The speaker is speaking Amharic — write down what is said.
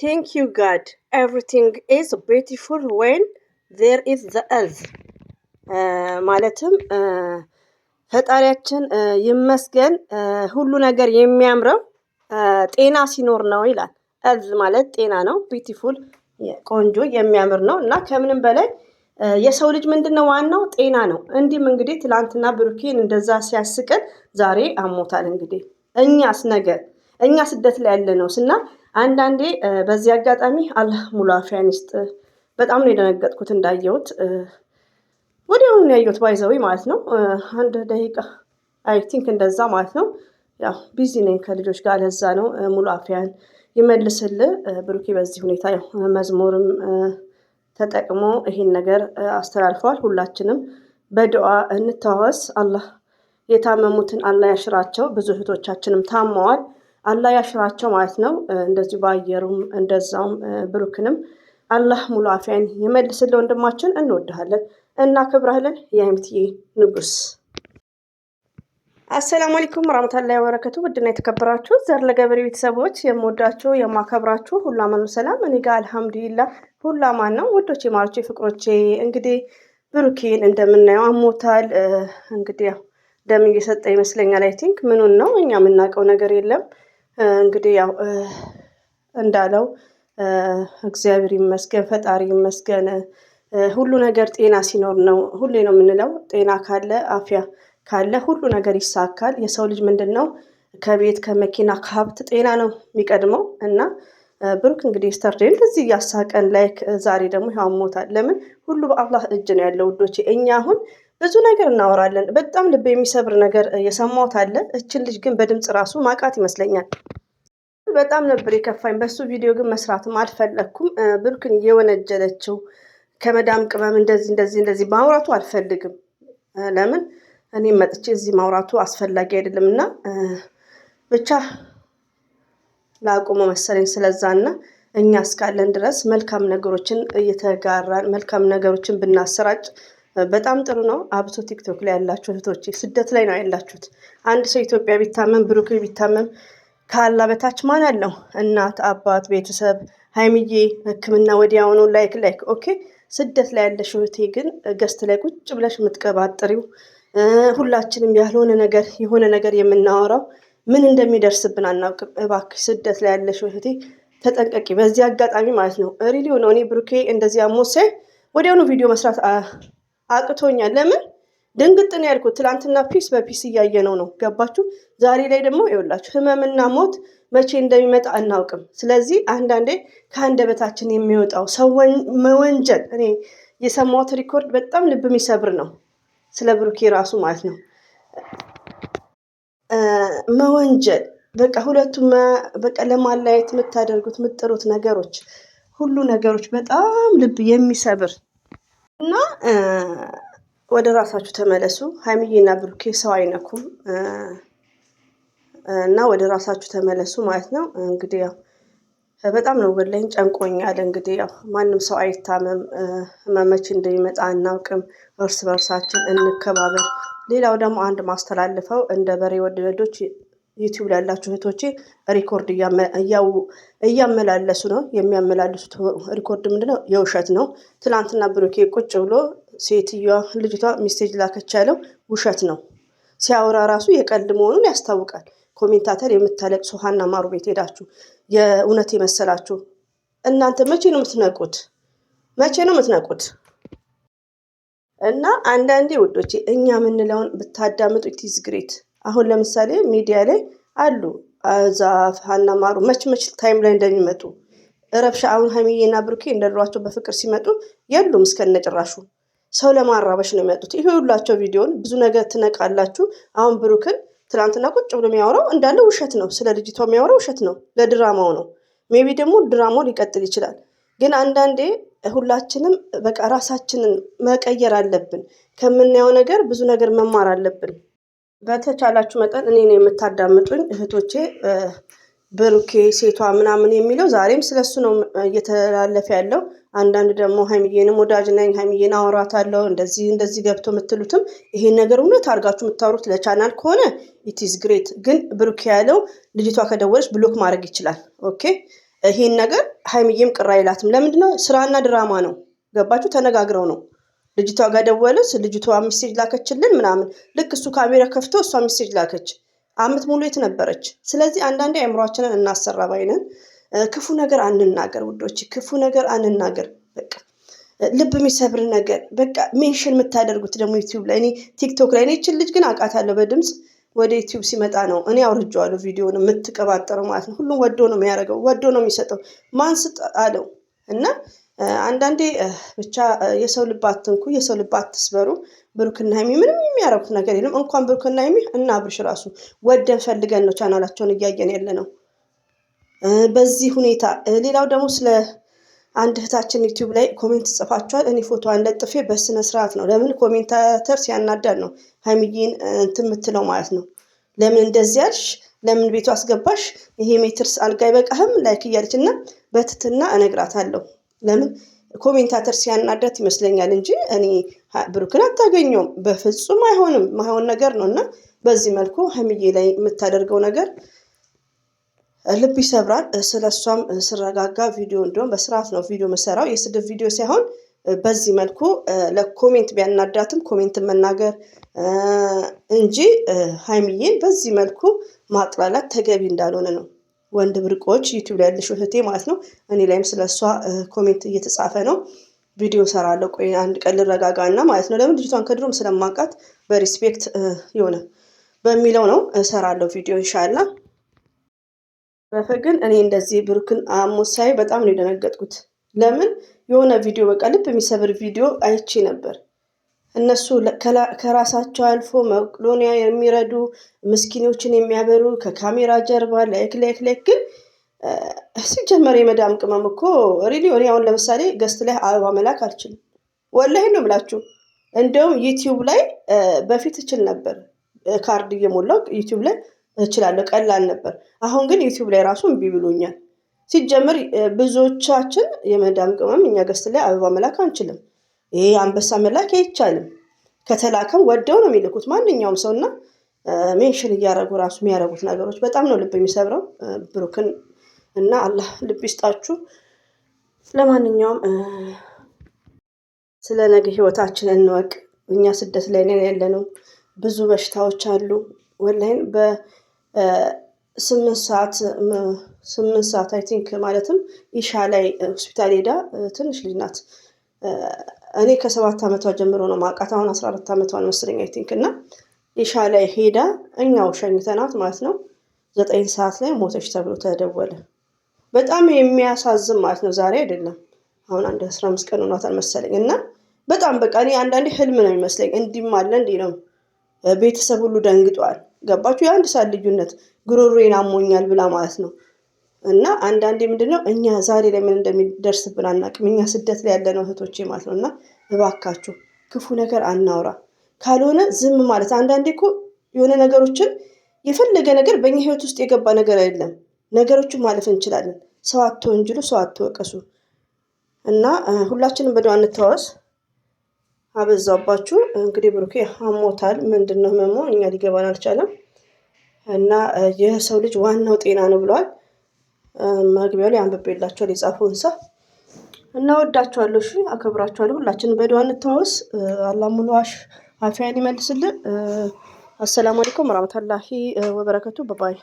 Thank you God. Everything is beautiful when there is the earth. ማለትም ፈጣሪያችን ይመስገን ሁሉ ነገር የሚያምረው ጤና ሲኖር ነው ይላል። እርዝ ማለት ጤና ነው። ቢዩቲፉል ቆንጆ የሚያምር ነው እና ከምንም በላይ የሰው ልጅ ምንድነው ዋናው ጤና ነው። እንዲህም እንግዲህ ትላንትና ብሩኬን እንደዛ ሲያስቀን ዛሬ አሞታል። እንግዲህ እኛስ ነገር እኛ ስደት ላይ ያለ ነው እና አንዳንዴ በዚህ አጋጣሚ አላህ ሙሉ አፊያን ይስጥ። በጣም ነው የደነገጥኩት እንዳየሁት ወዲያውኑ ያየሁት ባይዘዊ ማለት ነው። አንድ ደቂቃ አይ ቲንክ እንደዛ ማለት ነው። ያው ቢዚ ነኝ ከልጆች ጋር ለዛ ነው። ሙሉ አፊያን ይመልስልህ ብሩኬ። በዚህ ሁኔታ ያው መዝሙርም ተጠቅሞ ይሄን ነገር አስተላልፈዋል። ሁላችንም በዱዓ እንተዋወስ። አላህ የታመሙትን አላህ ያሽራቸው። ብዙ እህቶቻችንም ታመዋል። አላህ ያሽራቸው ማለት ነው። እንደዚህ በአየሩም እንደዛውም ብሩክንም አላህ ሙሉ አፊያን ይመልስልህ። ወንድማችን እንወድሃለን እናከብራለን። የአይምትዬ ንጉስ። አሰላሙ አለይኩም ወራህመቱላሂ ወበረከቱ። ውድና የተከበራችሁ ዘር ለገበሬ ቤተሰቦች የምወዳችሁ የማከብራችሁ ሁሉ አማኑ ሰላም፣ እኔ ጋር አልሐምዱሊላህ ሁሉ አማን ነው። ውዶቼ ማሮቼ ፍቅሮቼ እንግዲህ ብሩኬን እንደምናየው አሞታል። እንግዲህ ያው ደም እየሰጠ ይመስለኛል። አይ ቲንክ ምኑን ነው እኛ የምናውቀው ነገር የለም። እንግዲህ ያው እንዳለው እግዚአብሔር ይመስገን ፈጣሪ ይመስገን። ሁሉ ነገር ጤና ሲኖር ነው። ሁሌ ነው የምንለው ጤና ካለ አፍያ ካለ ሁሉ ነገር ይሳካል። የሰው ልጅ ምንድነው ከቤት ከመኪና ከሀብት ጤና ነው የሚቀድመው እና ብሩክ እንግዲህ ስተርዴ እንደዚህ እያሳቀን ላይክ ዛሬ ደግሞ ያው ሞታል። ለምን ሁሉ በአላህ እጅ ነው ያለው ውዶቼ። እኛ አሁን ብዙ ነገር እናወራለን። በጣም ልብ የሚሰብር ነገር የሰማሁት አለ። እችን ልጅ ግን በድምጽ ራሱ ማቃት ይመስለኛል። በጣም ነበር የከፋኝ። በሱ ቪዲዮ ግን መስራትም አልፈለኩም። ብሩክን እየወነጀለችው ከመዳም ቅመም እንደዚህ ማውራቱ አልፈልግም። ለምን እኔም መጥቼ እዚህ ማውራቱ አስፈላጊ አይደለም እና ብቻ ላቁመው መሰለኝ። ስለዛና እኛ እስካለን ድረስ መልካም ነገሮችን እየተጋራን መልካም ነገሮችን ብናሰራጭ በጣም ጥሩ ነው። አብሶ ቲክቶክ ላይ ያላችሁ እህቶቼ ስደት ላይ ነው ያላችሁት። አንድ ሰው ኢትዮጵያ ቢታመም ብሩክ ቢታመም ካላ በታች ማን አለው? እናት፣ አባት፣ ቤተሰብ። ሀይሚዬ ሕክምና ወዲያውኑ ላይክ ኦኬ። ስደት ላይ ያለሽ እህቴ ግን ገስት ላይ ቁጭ ብለሽ የምትቀባጥሪው ሁላችንም ያልሆነ ነገር የሆነ ነገር የምናወራው ምን እንደሚደርስብን አናውቅም። እባክሽ ስደት ላይ ያለሽ እህቴ ተጠንቀቂ። በዚህ አጋጣሚ ማለት ነው ሪሊዮ ነው። እኔ ብሩኬ እንደዚህ አሞሴ ወዲያውኑ ቪዲዮ መስራት አቅቶኛል። ለምን ድንግጥን ያልኩት ትላንትና ፒስ በፒስ እያየነው ነው። ገባችሁ? ዛሬ ላይ ደግሞ ይኸውላችሁ ህመምና ሞት መቼ እንደሚመጣ አናውቅም። ስለዚህ አንዳንዴ ከአንደበታችን የሚወጣው ሰው መወንጀል፣ እኔ የሰማሁት ሪኮርድ በጣም ልብ የሚሰብር ነው። ስለ ብሩኬ ራሱ ማለት ነው መወንጀል በቃ ሁለቱም በቃ ለማለያየት የምታደርጉት የምትጥሩት ነገሮች ሁሉ ነገሮች በጣም ልብ የሚሰብር እና ወደ ራሳችሁ ተመለሱ። ሀይሚዬና ብሩኬ ሰው አይነኩም እና ወደ ራሳችሁ ተመለሱ ማለት ነው። እንግዲህ ያው በጣም ነው ወላሂ ጨንቆኛል። እንግዲህ ያው ማንም ሰው አይታመም፣ መቼ እንደሚመጣ አናውቅም። እርስ በርሳችን እንከባበር። ሌላው ደግሞ አንድ ማስተላልፈው እንደ በሬ ወደዶች ዩቲዩብ ላይ ያላችሁ እህቶቼ ሪኮርድ እያመላለሱ ነው። የሚያመላልሱት ሪኮርድ ምንድነው? የውሸት ነው። ትናንትና ብሩኬ ቁጭ ብሎ ሴትዮዋ ልጅቷ ሚስቴጅ ላከች ያለው ውሸት ነው። ሲያወራ ራሱ የቀልድ መሆኑን ያስታውቃል። ኮሜንታተር የምታለቅሱ ሀና ማሩ ቤት ሄዳችሁ የእውነት የመሰላችሁ እናንተ መቼ ነው የምትነቁት? መቼ ነው የምትነቁት? እና አንዳንዴ ውዶቼ እኛ የምንለውን ብታዳምጡ ኢትዝ ግሬት። አሁን ለምሳሌ ሚዲያ ላይ አሉ ዛፍ ሀና ማሩ መች ታይም ላይ እንደሚመጡ ረብሻ። አሁን ሀይሚዬና ብሩኬ እንደድሯቸው በፍቅር ሲመጡ የሉም እስከነጭራሹ። ሰው ለማራበሽ ነው የሚመጡት። ይሄ ሁላቸው ቪዲዮን ብዙ ነገር ትነቃላችሁ። አሁን ብሩክን ትናንትና ቁጭ ብሎ የሚያወራው እንዳለ ውሸት ነው። ስለ ልጅቷ የሚያወራው ውሸት ነው። ለድራማው ነው። ሜቢ ደግሞ ድራማው ሊቀጥል ይችላል። ግን አንዳንዴ ሁላችንም በቃ ራሳችንን መቀየር አለብን። ከምናየው ነገር ብዙ ነገር መማር አለብን። በተቻላችሁ መጠን እኔ ነው የምታዳምጡኝ እህቶቼ። ብሩኬ ሴቷ ምናምን የሚለው ዛሬም ስለሱ ነው እየተላለፈ ያለው። አንዳንድ ደግሞ ሀይሚዬንም ወዳጅ ነኝ ሀይሚዬን አወራታለሁ እንደዚህ ገብቶ የምትሉትም ይሄን ነገር እውነት አድርጋችሁ የምታወሩት ለቻናል ከሆነ ኢትዝ ግሬት። ግን ብሩኬ ያለው ልጅቷ ከደወለች ብሎክ ማድረግ ይችላል። ኦኬ ይሄን ነገር ሀይሚዬም ቅር አይላትም። ለምንድነው? ስራና ድራማ ነው። ገባችሁ? ተነጋግረው ነው። ልጅቷ ጋር ደወለች፣ ልጅቷ ሚሴጅ ላከችልን ምናምን። ልክ እሱ ካሜራ ከፍቶ እሷ ሚሴጅ ላከች። አመት ሙሉ የት ነበረች? ስለዚህ አንዳንዴ አእምሯችንን እናሰራ ባይነን። ክፉ ነገር አንናገር ውዶች፣ ክፉ ነገር አንናገር። በቃ ልብ የሚሰብር ነገር በቃ ሜንሽን የምታደርጉት ደግሞ ዩቲዩብ ላይ፣ እኔ ቲክቶክ ላይ፣ እኔ ይችን ልጅ ግን አውቃታለሁ በድምፅ ወደ ዩቲዩብ ሲመጣ ነው እኔ አውርጄዋለሁ ቪዲዮን የምትቀባጠረው ማለት ነው። ሁሉም ወዶ ነው የሚያደርገው፣ ወዶ ነው የሚሰጠው። ማን ስጥ አለው? እና አንዳንዴ ብቻ የሰው ልብ አትንኩ፣ የሰው ልብ አትስበሩ። ብሩክና ሀይሚ ምንም የሚያደርጉት ነገር የለም። እንኳን ብሩክና ሀይሚ እና አብርሽ ራሱ ወደን ፈልገን ነው ቻናላቸውን እያየን ያለ ነው በዚህ ሁኔታ። ሌላው ደግሞ ስለ አንድ እህታችን ዩቲዩብ ላይ ኮሜንት ጽፋችኋል። እኔ ፎቶዋን ለጥፌ በስነ ስርዓት ነው። ለምን ኮሜንታተር ሲያናዳድ ነው ሀይሚዬን እንትን የምትለው ማለት ነው። ለምን እንደዚህ ያልሽ? ለምን ቤቱ አስገባሽ? ይሄ ሜትርስ አልጋ አይበቃህም? ላይክ እያለች እና በትትና እነግራታለሁ። ለምን ኮሜንታተር ሲያናዳት ይመስለኛል እንጂ እኔ ብሩክን አታገኘውም። በፍጹም አይሆንም፣ ማይሆን ነገር ነው። እና በዚህ መልኩ ሀይሚዬ ላይ የምታደርገው ነገር ልብ ይሰብራል። ስለሷም ስረጋጋ ቪዲዮ እንደውም በስርዓት ነው ቪዲዮ መሰራው፣ የስድብ ቪዲዮ ሳይሆን በዚህ መልኩ ለኮሜንት ቢያናዳትም ኮሜንት መናገር እንጂ ሀይሚዬን በዚህ መልኩ ማጥላላት ተገቢ እንዳልሆነ ነው። ወንድ ብርቆች ዩቲዩብ ላይ ያለሽ እህቴ ማለት ነው። እኔ ላይም ስለሷ ኮሜንት እየተጻፈ ነው። ቪዲዮ ሰራለሁ። ቆይ አንድ ቀን ልረጋጋና ማለት ነው። ለምን ልጅቷን ከድሮም ስለማውቃት በሪስፔክት የሆነ በሚለው ነው እሰራለሁ ቪዲዮ ኢንሻአላህ። በፈ ግን እኔ እንደዚህ ብሩክን አሞሳይ በጣም ነው የደነገጥኩት። ለምን የሆነ ቪዲዮ በቃ ልብ የሚሰብር ቪዲዮ አይቼ ነበር። እነሱ ከራሳቸው አልፎ መቄዶንያ የሚረዱ ምስኪኖችን የሚያበሩ ከካሜራ ጀርባ ላይክ ግን ሲጀመር የመዳም ቅመም እኮ ሪሊ እኔ አሁን ለምሳሌ ገስት ላይ አበባ መላክ አልችልም። ወላሂ ነው የምላችሁ። እንደውም ዩቲዩብ ላይ በፊት እችል ነበር፣ ካርድ እየሞላው ዩቲዩብ ላይ እችላለሁ፣ ቀላል ነበር። አሁን ግን ዩቲዩብ ላይ ራሱ እምቢ ብሎኛል። ሲጀመር ብዙዎቻችን የመዳም ቅመም እኛ ገስት ላይ አበባ መላክ አንችልም። ይሄ አንበሳ መላክ አይቻልም። ከተላከም ወደው ነው የሚልኩት ማንኛውም ሰው እና ሜንሽን እያደረጉ ራሱ የሚያደርጉት ነገሮች በጣም ነው ልብ የሚሰብረው። ብሩክን እና አላህ ልብ ይስጣችሁ። ለማንኛውም ስለ ነገ ህይወታችን እንወቅ። እኛ ስደት ላይ ነን ያለነው። ብዙ በሽታዎች አሉ። ወላሂን በ8 ሰዓት አይ ቲንክ ማለትም ኢሻ ላይ ሆስፒታል ሄዳ ትንሽ ልጅ ናት። እኔ ከ7 ዓመቷ ጀምሮ ነው ማውቃት። አሁን 14 ዓመቷን መስለኝ አይ ቲንክ። እና ኢሻ ላይ ሄዳ እኛው ሸኝተናት ማለት ነው 9 ሰዓት ላይ ሞተች ተብሎ ተደወለ። በጣም የሚያሳዝን ማለት ነው። ዛሬ አይደለም አሁን አንድ 15 ቀን ሆኗታል መሰለኝ። እና በጣም በቃ እኔ አንዳንዴ ህልም ነው የሚመስለኝ። እንዲህም አለ እንዲህ ነው። ቤተሰብ ሁሉ ደንግጧል። ገባችሁ? የአንድ ሰዓት ልዩነት ጉሮሮዬን አሞኛል ብላ ማለት ነው። እና አንዳንዴ ምንድነው እኛ ዛሬ ላይ ምን እንደሚደርስብን አናውቅም። እኛ ስደት ላይ ያለነው እህቶቼ ማለት ነው። እና እባካችሁ ክፉ ነገር አናውራ፣ ካልሆነ ዝም ማለት። አንዳንዴ እኮ የሆነ ነገሮችን የፈለገ ነገር በእኛ ህይወት ውስጥ የገባ ነገር አይደለም፣ ነገሮችን ማለፍ እንችላለን። ሰው አትወንጅሉ፣ ሰው አትወቀሱ። እና ሁላችንም በደዋ እንተዋወስ። አበዛባችሁ እንግዲህ። ብሩኬ አሞታል። ምንድነው ህመሙ? እኛ ሊገባን አልቻለም። እና የሰው ልጅ ዋናው ጤና ነው ብለዋል። መግቢያው ላይ አንብቤላችኋል የጻፈውን ሰው። እና ወዳችኋለሁ። እሺ አከብራችኋለሁ። ሁላችንም በደዋ እንተዋወስ። አላህ ሙሉ አፊያን ይመልስልን። አሰላሙ አለይኩም ወራህመቱላሂ ወበረከቱ። ባይ